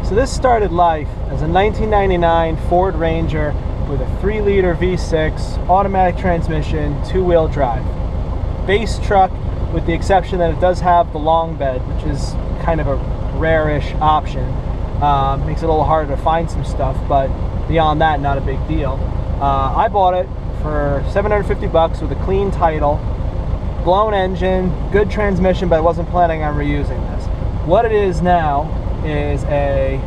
So this started life as a 1999 Ford Ranger with a 3-liter V6, automatic transmission, 2-wheel drive. Base truck, with the exception that it does have the long bed, which is kind of a rare-ish option. Makes it a little harder to find some stuff, but beyond that, not a big deal. I bought it for $750 with a clean title, blown engine, good transmission, but I wasn't planning on reusing this. What it is now is a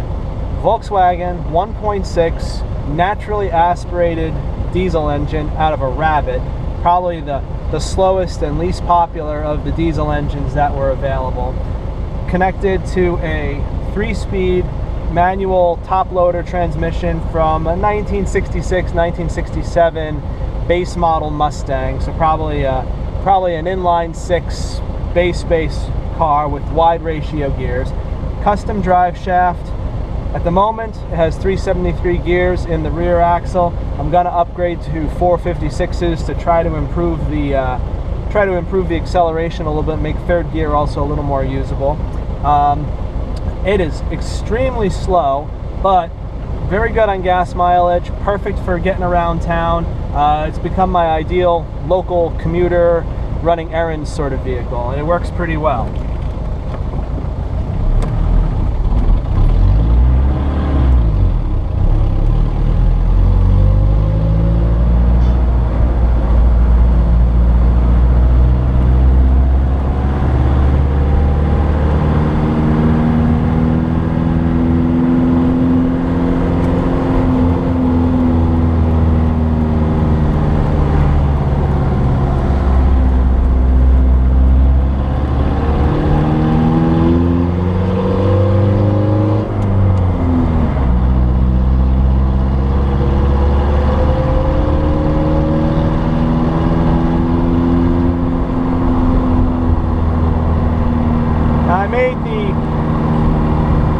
Volkswagen 1.6 naturally aspirated diesel engine out of a Rabbit, probably the slowest and least popular of the diesel engines that were available, connected to a 3-speed manual top-loader transmission from a 1966, 1967 base model Mustang. So probably an inline 6 base car with wide ratio gears. Custom drive shaft. At the moment, it has 373 gears in the rear axle. I'm going to upgrade to 456s to try to improve the acceleration a little bit, make third gear also a little more usable. It is extremely slow, but very good on gas mileage, perfect for getting around town. It's become my ideal local commuter, running errands sort of vehicle, and it works pretty well.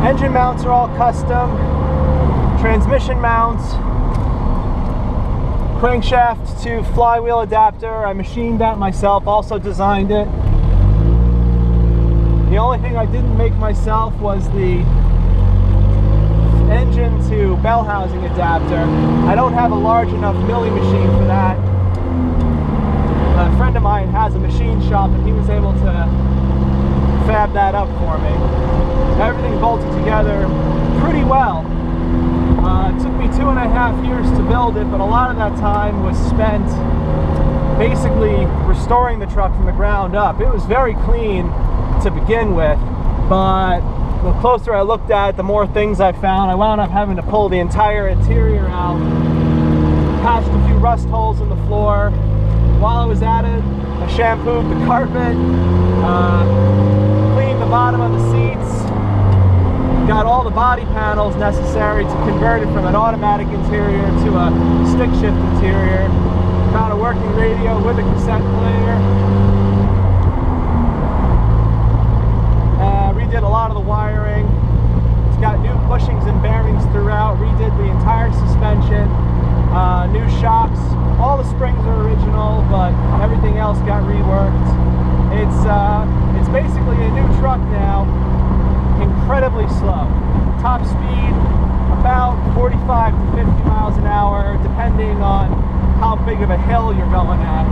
Engine mounts are all custom, transmission mounts, crankshaft to flywheel adapter. I machined that myself, also designed it. The only thing I didn't make myself was the engine to bell housing adapter. I don't have a large enough milling machine for that. A friend of mine has a machine shop and he was able to fab that up for me. Everything bolted together pretty well. It took me 2.5 years to build it, but a lot of that time was spent basically restoring the truck from the ground up. It was very clean to begin with, but the closer I looked at it, the more things I found. I wound up having to pull the entire interior out, patched a few rust holes in the floor. While I was at it, I shampooed the carpet, cleaned the bottom of the seats, got all the body panels necessary to convert it from an automatic interior to a stick shift interior. Found a working radio with a cassette player. Redid a lot of the wiring. It's got new bushings and bearings throughout. Redid the entire suspension. New shocks. All the springs are original, but everything else got reworked. It's basically a new truck now. Incredibly slow. Top speed about 45 to 50 miles an hour, depending on how big of a hill you're going at.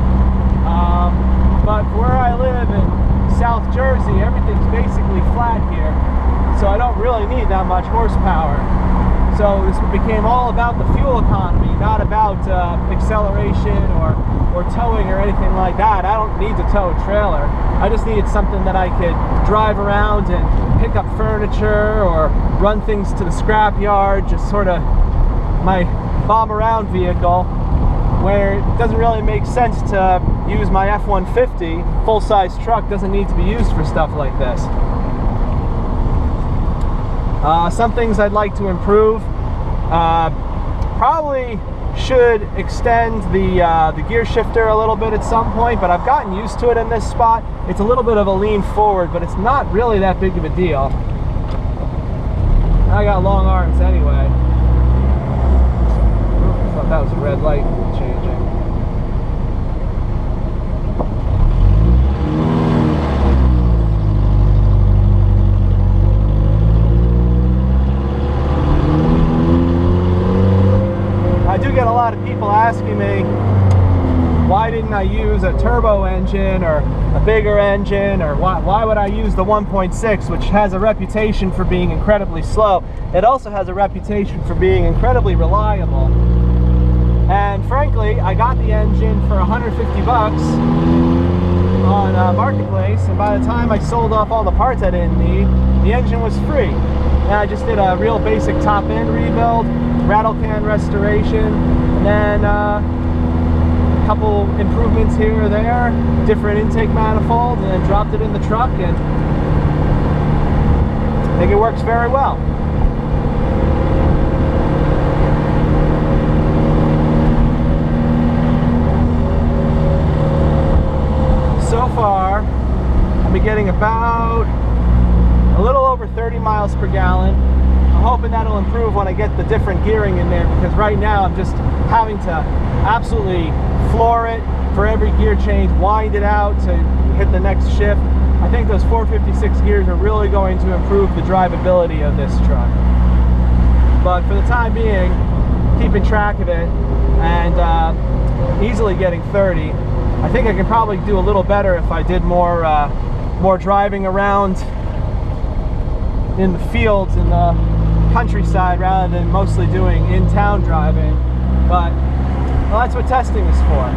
But where I live in South Jersey, everything's basically flat here, so I don't really need that much horsepower. So this became all about the fuel economy, not about acceleration or towing or anything like that. I don't need to tow a trailer. I just needed something that I could drive around and pick up furniture or run things to the scrap yard, just sort of my bomb around vehicle, where it doesn't really make sense to use my F-150. Full-size truck doesn't need to be used for stuff like this. Some things I'd like to improve. Probably should extend the gear shifter a little bit at some point, but I've gotten used to it in this spot. It's a little bit of a lean forward, but it's not really that big of a deal. I got long arms anyway. I thought that was a red light changing. I use a turbo engine or a bigger engine, or why would I use the 1.6, which has a reputation for being incredibly slow? It also has a reputation for being incredibly reliable. And frankly, I got the engine for 150 bucks on Marketplace, and by the time I sold off all the parts I didn't need, the engine was free. And I just did a real basic top end rebuild, rattle can restoration, and then a couple improvements here or there, different intake manifold, and then dropped it in the truck, and I think it works very well. So far, I've been getting about a little over 30 miles per gallon. I'm hoping that'll improve when I get the different gearing in there, because right now I'm just having to absolutely floor it for every gear change, wind it out to hit the next shift. I think those 456 gears are really going to improve the drivability of this truck. But for the time being, keeping track of it and easily getting 30. I think I can probably do a little better if I did more driving around in the fields in the countryside rather than mostly doing in-town driving. But well, that's what testing is for.